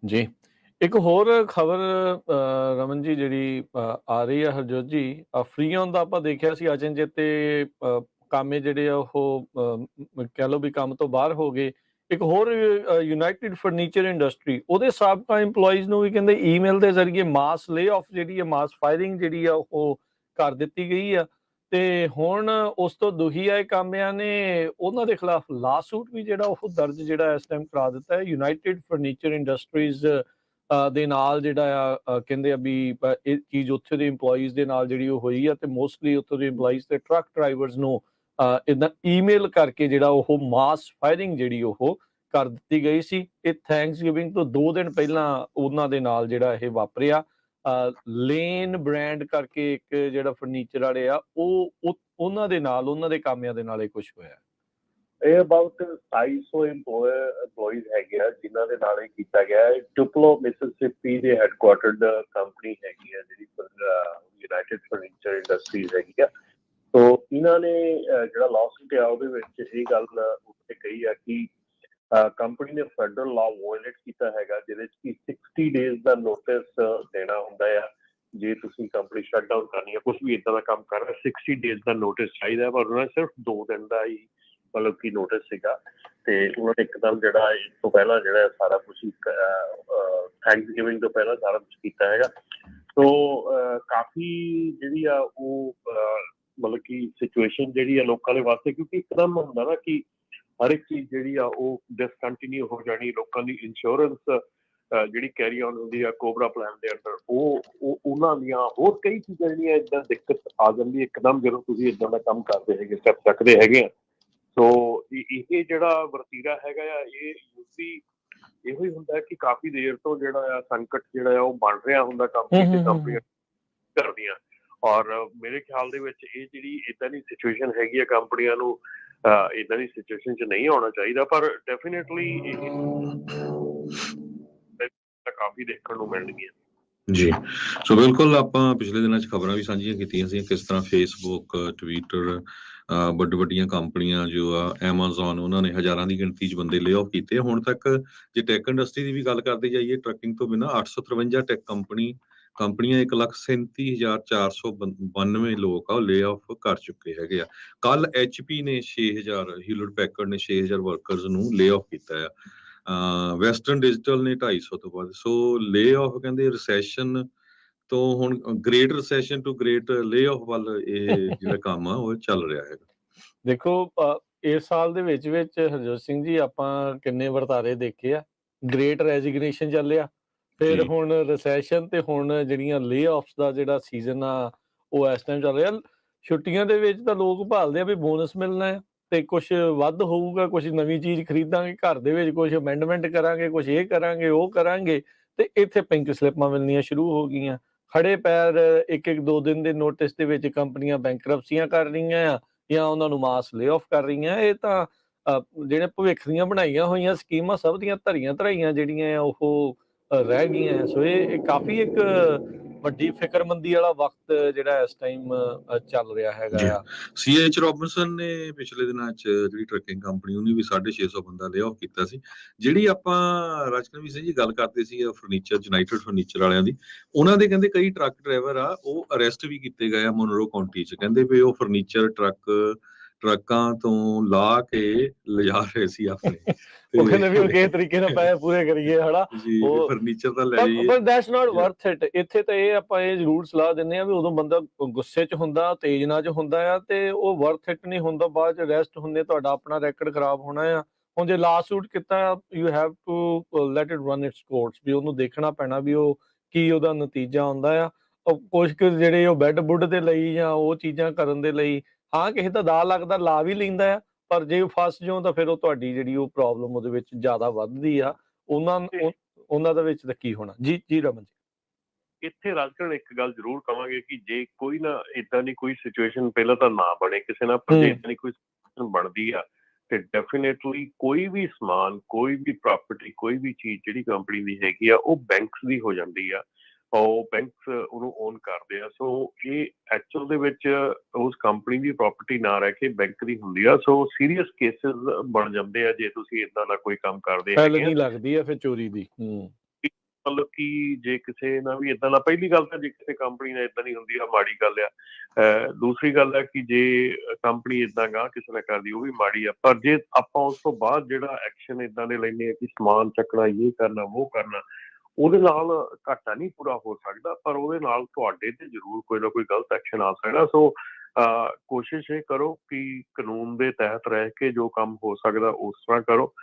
ਜੀ। ਇੱਕ ਹੋਰ ਖਬਰ ਰਮਨ ਜੀ ਜਿਹੜੀ ਆ ਰਹੀ ਆ ਹਰਜੋਤ ਜੀ, ਫ੍ਰੀ ਔਨ ਦਾ ਆਪਾਂ ਦੇਖਿਆ ਸੀ ਅਚਨਚੇਤ ਤੇ ਕਾਮੇ ਜਿਹੜੇ ਆ ਉਹ ਕਹਿ ਲਓ ਵੀ ਕੰਮ ਤੋਂ ਬਾਹਰ ਹੋ ਗਏ। ਇੱਕ ਹੋਰ ਯੂਨਾਈਟਿਡ ਫਰਨੀਚਰ ਇੰਡਸਟਰੀ ਉਹਦੇ ਸਾਬਕਾ ਇੰਪਲੋਈਜ਼ ਨੂੰ ਵੀ ਕਹਿੰਦੇ ਈਮੇਲ ਦੇ ਜ਼ਰੀਏ ਮਾਸ ਲੇਆਫ ਜਿਹੜੀ ਆ, ਮਾਸ ਫਾਇਰਿੰਗ ਜਿਹੜੀ ਆ ਉਹ ਕਰ ਦਿੱਤੀ ਗਈ ਆ। ਤੇ ਹੁਣ ਉਸ ਤੋਂ ਦੁਖੀ ਆਏ ਕਾਮਿਆਂ ਨੇ ਉਹਨਾਂ ਦੇ ਖਿਲਾਫ ਲਾ ਸੂਟ ਵੀ ਜਿਹੜਾ ਉਹ ਦਰਜ ਜਿਹੜਾ ਇਸ ਟਾਈਮ ਕਰਾ ਦਿੱਤਾ ਹੈ। ਯੂਨਾਈਟਿਡ ਫਰਨੀਚਰ ਇੰਡਸਟਰੀਜ਼ ਦੇ ਨਾਲ ਜਿਹੜਾ ਆ ਕਹਿੰਦੇ ਆ ਵੀ ਇਹ ਚੀਜ਼ ਉੱਥੇ ਦੇ ਇੰਪਲੋਈਜ਼ ਦੇ ਨਾਲ ਜਿਹੜੀ ਉਹ ਹੋਈ ਆ ਤੇ ਮੋਸਟਲੀ ਉੱਥੋਂ ਦੇ ਇੰਪਲੋਈਜ਼ ਤੇ ਟਰੱਕ ਡਰਾਈਵਰਸ ਨੂੰ ਇੱਦਾਂ ਈਮੇਲ ਕਰਕੇ ਜਿਹੜਾ ਉਹ ਮਾਸ ਫਾਇਰਿੰਗ ਜਿਹੜੀ ਉਹ ਕਰ ਦਿੱਤੀ ਗਈ ਸੀ। ਇਹ ਥੈਂਕਸ ਗਿਵਿੰਗ ਤੋਂ 2 ਦਿਨ ਪਹਿਲਾਂ ਉਹਨਾਂ ਦੇ ਨਾਲ ਜਿਹੜਾ ਇਹ ਵਾਪਰਿਆ। ਲੇਨ ਬ੍ਰਾਂਡ ਕਰਕੇ ਇੱਕ ਜਿਹੜਾ ਫਰਨੀਚਰ ਵਾਲੇ ਆ ਉਹ ਉਹਨਾਂ ਦੇ ਨਾਲ ਉਹਨਾਂ ਦੇ ਕਾਮਿਆਂ ਦੇ ਨਾਲ ਇਹ ਕੁਛ ਹੋਇਆ। ਇਹ ਅਬਾਊਟ 250 employees ਹੈਗੇ ਆ ਜਿਨ੍ਹਾਂ ਦੇ ਨਾਲ ਇਹ ਕੀਤਾ ਗਿਆ ਹੈ। ਟੁਪਲੋ ਮਿਸਿਸਿਪੀ ਦੇ ਹੈਡਕੁਆਟਰਡ ਕੰਪਨੀ ਹੈਗੀ ਆ ਜਿਹੜੀ ਯੂਨਾਈਟਿਡ ਫਰਨੀਚਰ ਇੰਡਸਟਰੀਜ਼ ਹੈਗੀ ਆ। ਸੋ ਇਹਨਾਂ ਨੇ ਜਿਹੜਾ ਲਾਸੂਟ ਆ ਉਹਦੇ ਵਿੱਚ ਇਹ ਗੱਲ ਉੱਤੇ ਕਹੀ ਆ ਕਿ ਕੰਪਨੀ ਨੇ ਫੈਡਰਲ ਲਾ ਵਾਇਲੇਟ ਕੀਤਾ ਹੈਗਾ, ਜਿਹਦੇ 'ਚ ਕਿ 60 days ਦਾ ਨੋਟਿਸ ਦੇਣਾ ਹੁੰਦਾ ਆ। ਜੇ ਤੁਸੀਂ ਕੰਪਨੀ ਸ਼ਟ ਡਾਊਨ ਕਰਨੀ ਆ, ਕੁਛ ਵੀ ਇੱਦਾਂ ਦਾ ਕੰਮ ਕਰ ਰਿਹਾ, 60 days ਦਾ ਨੋਟਿਸ ਚਾਹੀਦਾ। ਪਰ ਉਹਨਾਂ ਨੇ ਸਿਰਫ 2 ਦਿਨ ਦਾ ਹੀ ਮਤਲਬ ਕਿ ਨੋਟਿਸ ਸੀਗਾ ਤੇ ਉਹਨਾਂ ਨੇ ਇੱਕਦਮ ਜਿਹੜਾ ਇਸ ਤੋਂ ਪਹਿਲਾਂ ਜਿਹੜਾ ਸਾਰਾ ਕੁਛ ਥੈਂਕਸ ਗਿਵਿੰਗ ਤੋਂ ਪਹਿਲਾਂ ਸਾਰਾ ਕੁਛ ਕੀਤਾ ਹੈਗਾ। ਸੋ ਕਾਫੀ ਜਿਹੜੀ ਆ ਉਹ ਮਤਲਬ ਕਿ ਸਿਚੁਏਸ਼ਨ ਜਿਹੜੀ ਆ ਲੋਕਾਂ ਦੇ ਵਾਸਤੇ, ਕਿਉਂਕਿ ਇੱਕਦਮ ਹੁੰਦਾ ਨਾ ਕਿ ਹਰ ਇੱਕ ਚੀਜ਼ ਜਿਹੜੀ ਆ ਉਹ ਡਿਸਕੰਟੀਨਿਊ ਹੋ ਜਾਣੀ। ਲੋਕਾਂ ਦੀ ਇੰਸ਼ੋਰੈਂਸ ਜਿਹੜੀ ਕੈਰੀ ਆਨ ਹੁੰਦੀ ਆ ਕੋਬਰਾ ਪਲਾਨ ਦੇ ਅੰਡਰ, ਉਹ ਉਹਨਾਂ ਦੀਆਂ ਹੋਰ ਕਈ ਚੀਜ਼ਾਂ ਜਿਹੜੀਆਂ ਇੱਦਾਂ ਦਿੱਕਤ ਆ ਜਾਂਦੀ ਇੱਕਦਮ ਜਦੋਂ ਤੁਸੀਂ ਇੱਦਾਂ ਦਾ ਕੰਮ ਕਰਦੇ ਹੈਗੇ, ਸਟੈਪ ਚੱਕਦੇ ਹੈਗੇ ਆ। ਸੋ ਇਹ ਜਿਹੜਾ ਵਰਤੀਰਾ ਹੈਗਾ ਆ ਇਹ ਯੂਜ਼ਲੀ ਇਹੋ ਹੀ ਹੁੰਦਾ ਕਿ ਕਾਫੀ ਦੇਰ ਤੋਂ ਜਿਹੜਾ ਆ ਸੰਕਟ ਜਿਹੜਾ ਆ ਉਹ ਬਣ ਰਿਹਾ ਹੁੰਦਾ ਕੰਪਨੀ ਤੇ ਕੰਪਨੀਆਂ ਕਰਦੀਆਂ। ਔਰ ਮੇਰੇ ਖਿਆਲ ਦੇ ਵਿੱਚ ਇਹ ਜਿਹੜੀ ਇੱਦਾਂ ਦੀ ਸਿਚੁਏਸ਼ਨ ਹੈਗੀ ਆ ਕੰਪਨੀਆਂ ਨੂੰ ਇੱਦਾਂ ਦੀ ਸਿਚੁਏਸ਼ਨ 'ਚ ਨਹੀਂ ਆਉਣਾ ਚਾਹੀਦਾ। ਪਰ ਡੈਫੀਨੇਟਲੀ ਇਹ ਕਾਫੀ ਦੇਖਣ ਨੂੰ ਮਿਲਣਗੀਆਂ। ਜੀ, ਸੋ ਬਿਲਕੁਲ ਆਪਾਂ ਪਿਛਲੇ ਦਿਨਾਂ 'ਚ ਖਬਰਾਂ ਵੀ ਸਾਂਝੀਆਂ ਕੀਤੀਆਂ ਸੀ ਕਿਸ ਤਰ੍ਹਾਂ ਫੇਸਬੁੱਕ, ਟਵਿੱਟਰ, ਵੱਡੀਆਂ ਕੰਪਨੀਆਂ ਜੋ ਆ ਐਮਾਜ਼ੋਨ, ਉਹਨਾਂ ਨੇ ਹਜ਼ਾਰਾਂ ਦੀ ਗਿਣਤੀ 'ਚ ਬੰਦੇ ਲੇ ਆਫ ਕੀਤੇ। ਹੁਣ ਤੱਕ ਜੇ ਟੈਕ ਇੰਡਸਟਰੀ ਦੀ ਵੀ ਗੱਲ ਕਰਦੇ ਜਾਈਏ, ਟਰੱਕਿੰਗ ਤੋਂ ਬਿਨਾਂ 853 ਟੈਕ ਕੰਪਨੀਆਂ 1,37,492 ਲੋਕ ਆ ਉਹ ਲੇ ਆਫ ਕਰ ਚੁੱਕੇ ਹੈਗੇ ਆ। ਕੱਲ HP ਨੇ 6000, ਹਿਊਲਟ ਪੈਕਰਡ ਨੇ 6000 ਵਰਕਰਸ ਨੂੰ ਲੇ ਆਫ ਕੀਤਾ ਆ। ਵੈਸਟਰਨ ਡਿਜੀਟਲ ਨੇ 250 ਤੋਂ ਵੱਧ। ਸੋ ਲੇ ਆਫ ਕਹਿੰਦੇ ਰਿਸੈਸ਼ਨ ਤੋਂ ਹੁਣ ਗ੍ਰੇਟ ਰਿਸੈਸ਼ਨ ਟੂ ਗ੍ਰੇਟ ਲੇ ਆਫ ਵੱਲ ਇਹ ਜਿਹੜਾ ਕੰਮ ਆ ਉਹ ਚੱਲ ਰਿਹਾ ਹੈਗਾ। ਦੇਖੋ ਇਸ ਸਾਲ ਦੇ ਵਿੱਚ ਹਰਜੋਤ ਸਿੰਘ ਜੀ ਆਪਾਂ ਕਿੰਨੇ ਵਰਤਾਰੇ ਦੇਖੇ ਆ। ਗ੍ਰੇਟ ਰੈਜ਼ਿਗਨੇਸ਼ਨ ਚੱਲਿਆ, ਫਿਰ ਹੁਣ ਰਿਸੈਸ਼ਨ ਤੇ ਹੁਣ ਜਿਹੜੀਆਂ ਲੇ ਆਫਸ ਦਾ ਜਿਹੜਾ ਸੀਜ਼ਨ ਆ ਉਹ ਇਸ ਟਾਈਮ ਚੱਲ ਰਿਹਾ। ਛੁੱਟੀਆਂ ਦੇ ਵਿੱਚ ਤਾਂ ਲੋਕ ਭਾਲਦੇ ਆ ਵੀ ਬੋਨਸ ਮਿਲਣਾ ਹੈ ਤੇ ਕੁਛ ਵੱਧ ਹੋਊਗਾ, ਕੁਛ ਨਵੀਂ ਚੀਜ਼ ਖਰੀਦਾਂਗੇ, ਘਰ ਦੇ ਵਿੱਚ ਕੁਛ ਅਮੈਂਡਮੈਂਟ ਕਰਾਂਗੇ, ਕੁਛ ਇਹ ਕਰਾਂਗੇ ਉਹ ਕਰਾਂਗੇ, ਤੇ ਇੱਥੇ ਪਿੰਕ ਸਲਿੱਪਾਂ ਮਿਲਣੀਆਂ ਸ਼ੁਰੂ ਹੋ ਗਈਆਂ। ਖੜੇ ਪੈਰ 1-2 ਦਿਨ ਦੇ ਨੋਟਿਸ ਦੇ ਵਿੱਚ ਕੰਪਨੀਆਂ ਬੈਂਕਰਪਸੀਆਂ ਕਰ ਰਹੀਆਂ ਆ ਜਾਂ ਉਹਨਾਂ ਨੂੰ ਮਾਸ ਲੇ ਆਫ ਕਰ ਰਹੀਆਂ। ਇਹ ਤਾਂ ਜਿਹੜੇ ਭਵਿੱਖ ਦੀਆਂ ਬਣਾਈਆਂ ਹੋਈਆਂ ਸਕੀਮਾਂ ਸਭ ਦੀਆਂ ਧਰਾਈਆਂ ਜਿਹੜੀਆਂ ਆ ਉਹ ਰਹਿ ਗਈਆਂ। ਸੋ ਇਹ ਕਾਫੀ ਇੱਕ ਵੱਡੀ ਫਿਕਰਮੰਦੀ ਵਾਲਾ ਵਕਤ ਜਿਹੜਾ ਇਸ ਟਾਈਮ ਚੱਲ ਰਿਹਾ ਹੈਗਾ ਆ। CH ਰੋਬਿਨਸਨ ਨੇ ਪਿਛਲੇ ਦਿਨਾਂ 'ਚ ਜਿਹੜੀ ਟਰੱਕਿੰਗ ਕੰਪਨੀ ਉਹਨੇ ਵੀ 650 ਬੰਦਾ ਲੇ ਆਫ ਕੀਤਾ ਸੀ। ਜਿਹੜੀ ਆਪਾਂ ਰਾਜਕਨਵੀਰ ਸਿੰਘ ਜੀ ਗੱਲ ਕਰਦੇ ਸੀ ਫਰਨੀਚਰ, ਯੂਨਾਈਟਿਡ ਫਰਨੀਚਰ ਵਾਲਿਆਂ ਦੀ, ਉਹਨਾਂ ਦੇ ਕਹਿੰਦੇ ਕਈ ਟਰੱਕ ਡਰਾਈਵਰ ਆ ਉਹ ਅਰੈਸਟ ਵੀ ਕੀਤੇ ਗਏ ਆ ਮੋਨਰੋ ਕਾਉਂਟੀ 'ਚ। ਕਹਿੰਦੇ ਵੀ ਉਹ ਫਰਨੀਚਰ ਟਰੱਕਾਂ ਤੋਂ ਲਾ ਕੇ ਲਿਜਾ ਰਹੇ ਸੀ ਆਪਣੇ। ਉਹ ਕਹਿੰਦੇ ਵੀ ਕਿਸੇ ਤਰੀਕੇ ਨਾਲ ਪੈਸੇ ਪੂਰੇ ਕਰੀਏ ਹਨਾ, ਉਹ ਫਰਨੀਚਰ ਤਾਂ ਲੈ ਜਾਈਏ। ਪਰ ਦੈਟਸ ਨਾਟ ਵਰਥ ਇਟ। ਇੱਥੇ ਤਾਂ ਇਹ ਆਪਾਂ ਇਹ ਜ਼ਰੂਰ ਸਲਾਹ ਦਿੰਦੇ ਆ ਵੀ ਉਦੋਂ ਬੰਦਾ ਗੁੱਸੇ 'ਚ ਹੁੰਦਾ, ਉਤੇਜਨਾ 'ਚ ਹੁੰਦਾ ਆ ਤੇ ਉਹ ਵਰਥ ਇਟ ਨਹੀਂ ਹੁੰਦਾ। ਬਾਅਦ 'ਚ ਅਰੈਸਟ ਹੁੰਦੇ, ਤੁਹਾਡਾ ਆਪਣਾ ਰੈਕਡ ਖਰਾਬ ਹੋਣਾ ਆ। ਹੁਣ ਜੇ ਲਾ ਸੂਟ ਕੀਤਾ, you have to let it run its course, ਵੀ ਉਹਨੂੰ ਦੇਖਣਾ ਪੈਣਾ ਵੀ ਉਹ ਕੀ ਉਹਦਾ ਨਤੀਜਾ ਆਉਂਦਾ ਆ। ਕੁਛ ਕੁ ਜਿਹੜੇ ਉਹ ਬੈੱਡ ਬੁੱਡ ਦੇ ਲਈ ਜਾਂ ਉਹ ਚੀਜ਼ਾਂ ਕਰਨ ਦੇ ਲਈ, ਹਾਂ ਕਿਸੇ ਦਾ ਦਾ ਲੱਗਦਾ ਲਾ ਵੀ ਲੈਂਦਾ ਆ, ਪਰ ਜੇ ਫਸ ਜਾਓ ਤਾਂ ਫਿਰ ਉਹ ਤੁਹਾਡੀ ਜਿਹੜੀ ਉਹ ਪ੍ਰੋਬਲਮ ਉਹਦੇ ਵਿੱਚ ਜ਼ਿਆਦਾ ਵੱਧਦੀ ਆ। ਉਹਨਾਂ ਦੇ ਵਿੱਚ ਤਾਂ ਕੀ ਹੋਣਾ। ਜੀ ਰਮਨ ਜੀ, ਇੱਥੇ ਰਾਜਕਰਨ ਇੱਕ ਗੱਲ ਜ਼ਰੂਰ ਕਵਾਂਗੇ ਕਿ ਜੇ ਕੋਈ ਨਾ ਏਦਾਂ ਦੀ ਕੋਈ ਸਿਚੁਏਸ਼ਨ ਪਹਿਲਾਂ ਤਾਂ ਨਾ ਬਣੇ ਕਿਸੇ ਨਾਲ, ਪਰ ਜੇ ਏਦਾਂ ਦੀ ਕੋਈ ਸਿਚੁਏਸ਼ਨ ਬਣਦੀ ਆ ਤੇ ਡੈਫੀਨੇਟਲੀ ਕੋਈ ਵੀ ਸਮਾਨ, ਕੋਈ ਵੀ ਪ੍ਰਾਪਰਟੀ, ਕੋਈ ਵੀ ਚੀਜ਼ ਜਿਹੜੀ ਕੰਪਨੀ ਦੀ ਹੈਗੀ ਆ ਉਹ ਬੈਂਕਸ ਦੀ ਹੋ ਜਾਂਦੀ ਆ। ਉਹ ਬੈਂਕਸ ਉਹਨੂੰ ਓਨ ਕਰਦੇ ਆ। ਸੋ ਇਹ ਐਕਚੁਅਲ ਦੇ ਵਿੱਚ ਉਸ ਕੰਪਨੀ ਦੀ ਪ੍ਰਾਪਰਟੀ ਨਾ ਰਹਿ ਕੇ ਬੈਂਕ ਦੀ ਹੁੰਦੀ ਆ। ਸੋ ਸੀਰੀਅਸ ਕੇਸਿਸ ਬਣ ਜਾਂਦੇ ਆ ਜੇ ਤੁਸੀਂ ਏਦਾਂ ਦਾ ਕੋਈ ਕੰਮ ਕਰਦੇ ਫੈਲਨੀ ਲੱਗਦੀ ਆ ਫਿਰ ਚੋਰੀ ਦੀ। ਮਤਲਬ ਕਿ ਜੇ ਕਿਸੇ ਨਾਲ ਵੀ ਏਦਾਂ ਦਾ, ਪਹਿਲੀ ਗੱਲ ਤਾਂ ਜੇ ਕਿਸੇ ਕੰਪਨੀ ਨਾਲ ਏਦਾਂ ਦੀ ਹੁੰਦੀ ਆ ਮਾੜੀ ਗੱਲ ਆ। ਦੂਸਰੀ ਗੱਲ ਹੈ ਕਿ ਜੇ ਕੰਪਨੀ ਏਦਾਂ ਗਾ ਕਿਸੇ ਨਾਲ ਕਰਦੀ ਉਹ ਵੀ ਮਾੜੀ ਆ, ਪਰ ਜੇ ਆਪਾਂ ਉਸ ਤੋਂ ਬਾਅਦ ਜਿਹੜਾ ਐਕਸ਼ਨ ਏਦਾਂ ਦੇ ਲੈਂਦੇ ਆ ਕਿ ਸਮਾਨ ਚੱਕਣਾ, ਇਹ ਕਰਨਾ, ਉਹ ਕਰਨਾ, ਉਹਦੇ ਨਾਲ ਘਾਟਾ ਨਹੀਂ ਪੂਰਾ ਹੋ ਸਕਦਾ, ਪਰ ਉਹਦੇ ਨਾਲ ਤੁਹਾਡੇ ਤੇ ਜ਼ਰੂਰ ਕੋਈ ਨਾ ਕੋਈ ਗਲਤ ਐਕਸ਼ਨ ਆ ਸਕਦਾ। ਸੋ ਕੋਸ਼ਿਸ਼ ਇਹ ਕਰੋ ਕਿ ਕਾਨੂੰਨ ਦੇ ਤਹਿਤ ਰਹਿ ਕੇ ਜੋ ਕੰਮ ਹੋ ਸਕਦਾ ਉਸ ਤਰ੍ਹਾਂ ਕਰੋ।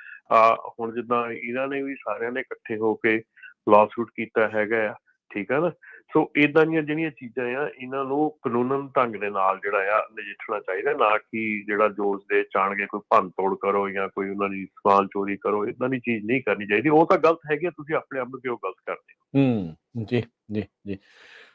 ਹੁਣ ਜਿੱਦਾਂ ਇਹਨਾਂ ਨੇ ਵੀ ਸਾਰਿਆਂ ਨੇ ਇਕੱਠੇ ਹੋ ਕੇ ਲਾਸੂਟ ਕੀਤਾ ਹੈਗਾ ਆ, ਠੀਕ ਹੈ ਨਾ। ਸੋ ਏਦਾਂ ਦੀਆਂ ਜਿਹੜੀਆਂ ਚੀਜ਼ਾਂ ਆ ਇਹਨਾਂ ਨੂੰ ਕਾਨੂੰਨਨ ਢੰਗ ਦੇ ਨਾਲ ਜਿਹੜਾ ਆ ਨਜਿੱਠਣਾ ਚਾਹੀਦਾ, ਨਾ ਕਿ ਜਿਹੜਾ ਜੋਸ਼ ਦੇ ਚਾਣਗੇ ਕੋਈ ਭੰਨ ਤੋੜ ਕਰੋ ਜਾਂ ਕੋਈ ਉਹਨਾਂ ਦੀ ਸਮਾਨ ਚੋਰੀ ਕਰੋ। ਏਦਾਂ ਦੀ ਚੀਜ਼ ਨਹੀਂ ਕਰਨੀ ਚਾਹੀਦੀ। ਉਹ ਤਾਂ ਗਲਤ ਹੈਗੀ ਆ, ਤੁਸੀਂ ਆਪਣੇ ਆਪ ਨੂੰ ਕਿਉਂ ਗਲਤ ਕਰਦੇ ਹੋ। ਜੀ ਜੀ ਜੀ।